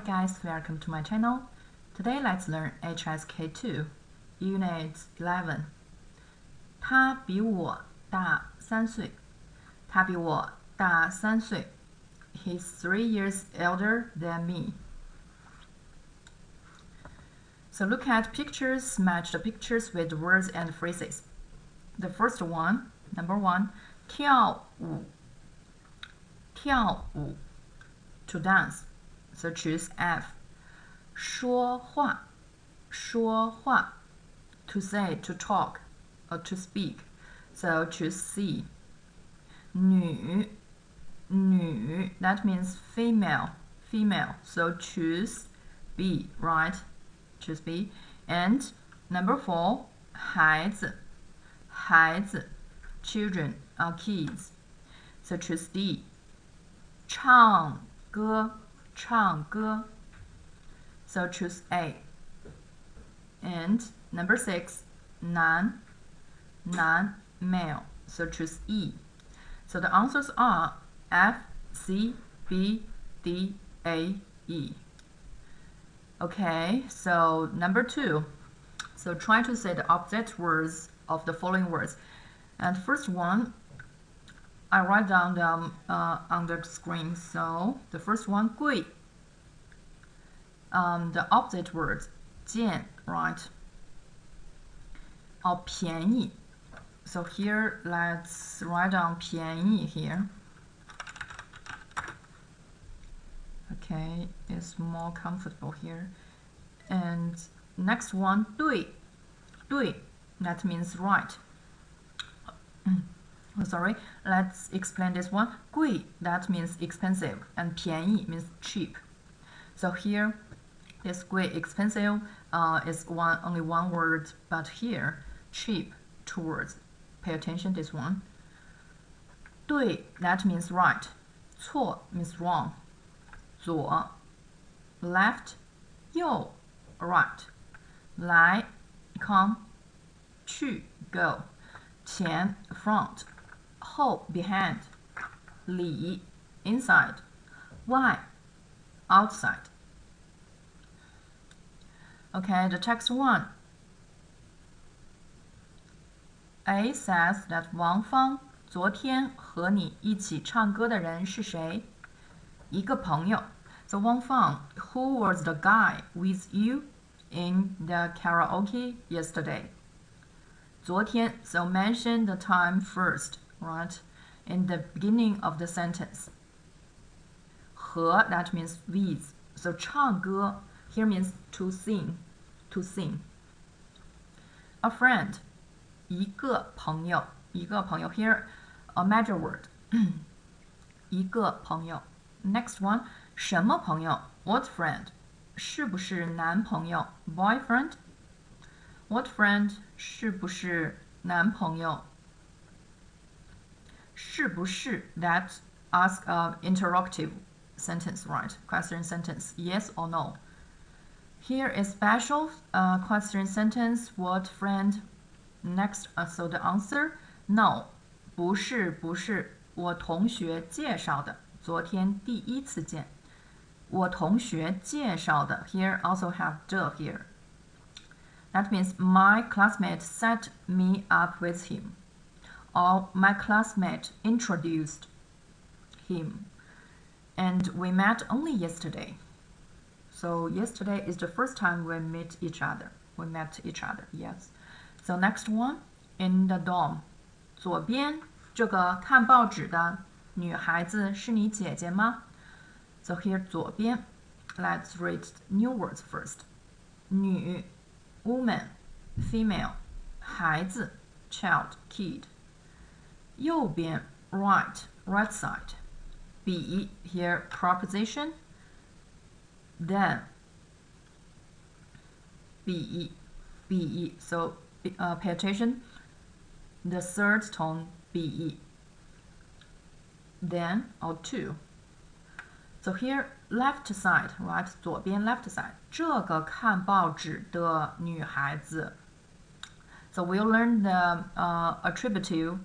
guys, welcome to my channel. Today let's learn HSK 2, Unit 11. 他比我大3岁。他比我大3岁。He's 3 years elder than me. So look at pictures, match the pictures with words and phrases. The first one, number 1, 跳舞。跳舞 to dance. So choose F. 说话 说话 to say, to talk, or to speak. So choose C. 女 女 that means female, female. So choose B, right? Choose B. And number 4, 孩子 孩子 children are kids. So choose D. 唱歌唱歌 So choose A. And number 6, 男 男 male. So choose E. So the answers are F, C, B, D, A, E. Okay, so number 2. So try to say the opposite words of the following words. And first one, I write down them on the screen. So the first one, 贵. The opposite words, 贱, right? Or 便宜. So here, let's write down 便宜 here. Okay, it's more comfortable here. And next one, 对. 对, that means right. Oh, sorry, let's explain this one. 贵, that means expensive, and 便宜 means cheap. So here, this 贵, expensive, is only one word, but here, cheap, 2 words. Pay attention this one. 对, that means right. 错 means wrong. 左 left, 右 right. 来 come, 去 go. 前 front, 后 behind. 里 inside. 外 outside. Okay, the text 1. A says that 王芳昨天和你一起唱歌的人是谁？一个朋友。So Wang Fang, who was the guy with you in the karaoke yesterday? 昨天, so mention the time first, right? In the beginning of the sentence. 和, that means with. So 唱歌 here means to sing, to sing. A friend, 一个朋友, 一个朋友 here a major word. 一个朋友. Next one, 什么朋友 what friend? 是不是男朋友 boyfriend? What friend? 是不是男朋友？是不是 that ask a interrogative sentence, right? Question sentence, yes or no. Here is special question sentence, what friend? Next, so the answer, no. 不是不是我同学介绍的，昨天第一次见。我同学介绍的 here also have the here. That means my classmate set me up with him, or my classmate introduced him, and we met only yesterday. So yesterday is the first time we met each other. We met each other, yes. So next one, in the dorm. 左边这个看报纸的女孩子是你姐姐吗？ So here 左边 let's read new words first. 女 woman, female, 孩子 child, kid. 右边 right, right side. 比 here preposition. Then 比 so pay attention. The third tone 比 then or to. So here left side, right? 左边 left side. 这个看报纸的女孩子. So we'll learn the attributive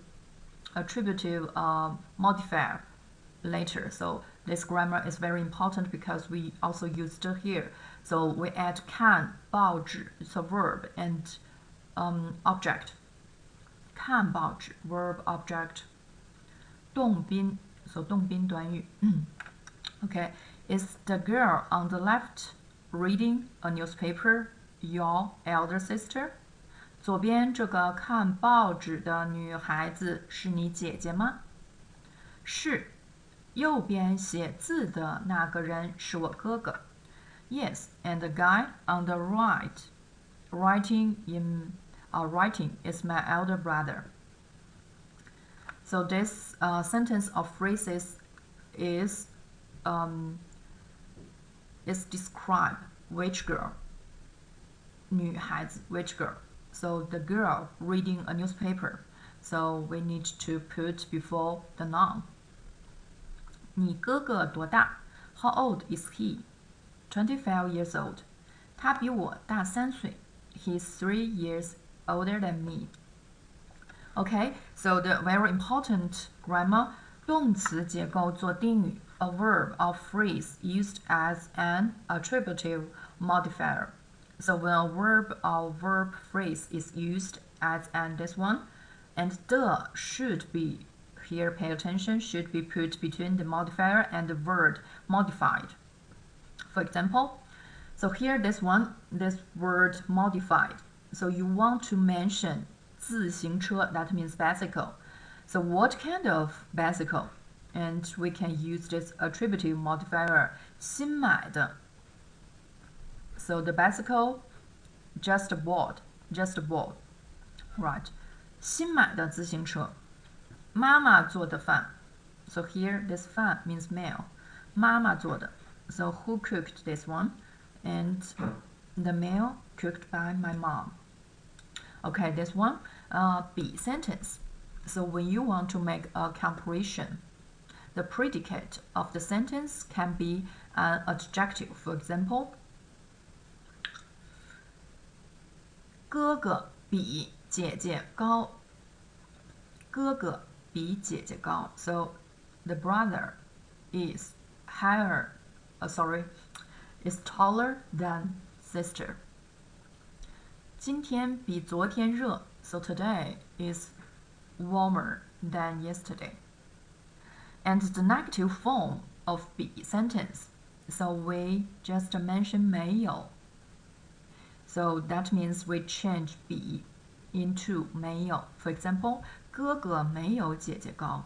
modifier later. So This grammar is very important because we also used it here. So we add 看报纸 it's a verb and object. 看报纸 verb object. 动宾 so 动宾短语。Okay, is the girl on the left reading a newspaper your elder sister? 左边这个看报纸的女孩子是你姐姐吗？是。右边写字的那个人是我哥哥。Yes, and the guy on the right writing is my elder brother. So this sentence of phrases is describe which girl? 女孩子 which girl? So the girl reading a newspaper. So we need to put before the noun. 你哥哥多大 How old is he? 25 years old. 他比我大3岁 He's 3 years older than me. Okay, so the very important grammar 动词结构做定语 a verb or phrase used as an attributive modifier. So when a verb or verb phrase is used as an this one, and the should be here, pay attention, should be put between the modifier and the word modified. For example, so here this word modified. So you want to mention 自行车, that means bicycle. So what kind of bicycle? And we can use this attributive modifier 新买的. So the bicycle just bought. Right. 新买的自行车。妈妈做的饭 So here this 饭 means meal. 妈妈做的 So who cooked this one? And the meal cooked by my mom. Okay, this one, be sentence. So when you want to make a comparison, the predicate of the sentence can be an adjective. For example, 哥哥比姐姐高。哥哥比姐姐高。So the brother is is taller than sister. 今天比昨天热 So today is warmer than yesterday. And the negative form of 比 sentence. So we just mention 没有. So that means we change 比 into 没有. For example, 哥哥没有姐姐高。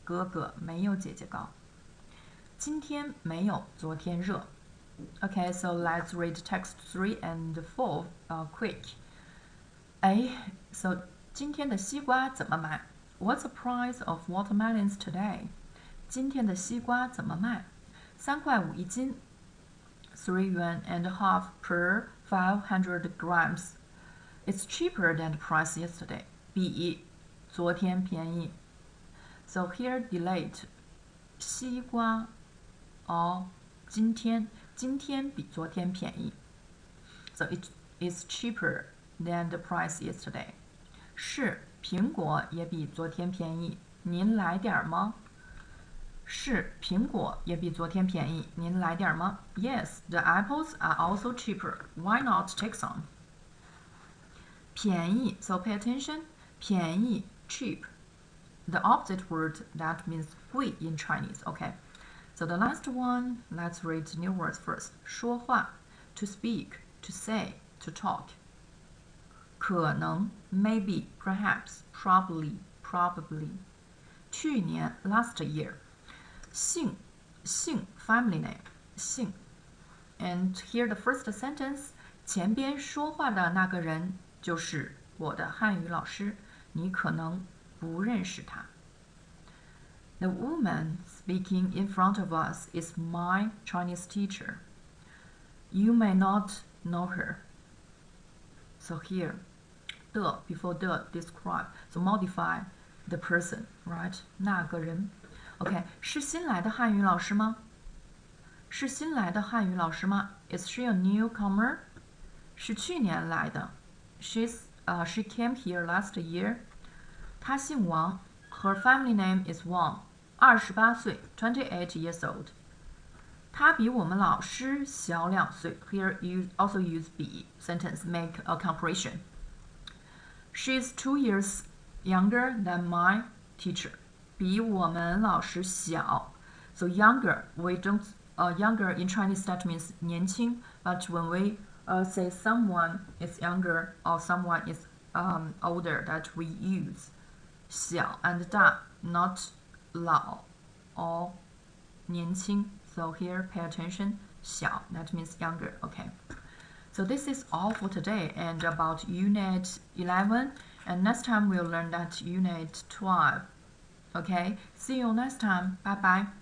哥哥没有姐姐高。今天没有昨天热。Okay, so let's read text 3 and 4 quick. So 今天的西瓜怎么卖 What's the price of watermelons today? 今天的西瓜怎么卖3块5一斤 3 yuan and a half per 500 grams. It's cheaper than the price yesterday. 比昨天便宜 So here delete 西瓜 or 今天比昨天便宜 So it is cheaper than the price yesterday. 是苹果也比昨天便宜您来点吗是苹果也比昨天便宜您来点吗 Yes, the apples are also cheaper. Why not take some? 便宜 So pay attention. 便宜 cheap. The opposite word that means 贵 in Chinese. Okay. So the last one, let's read new words first. 说话 to speak, to say, to talk. 可能 maybe, perhaps, probably. 去年 last year. 姓 family name 姓 And here the first sentence 前边说话的那个人就是我的汉语老师你可能不认识他 The woman speaking in front of us is my Chinese teacher. You may not know her. So here, the before the describe, so modify the person, right? 那个人 OK, 是新来的汉语老师吗？是新来的汉语老师吗 Is she a newcomer? 是去年来的 She came here last year. 她姓王 Her family name is Wang. 28岁 28 years old. 他比我们老师小2岁 Here you also use 比 sentence, make a comparison. She's 2 years younger than my teacher. 比我们老师小 So younger, we don't younger in Chinese that means 年轻 but when we say someone is younger or someone is older that we use 小 and 大 not 老 or 年轻 So here pay attention 小 that means younger. Okay. So this is all for today and about Unit 11 and next time we'll learn that Unit 12. Okay. See you next time. Bye bye.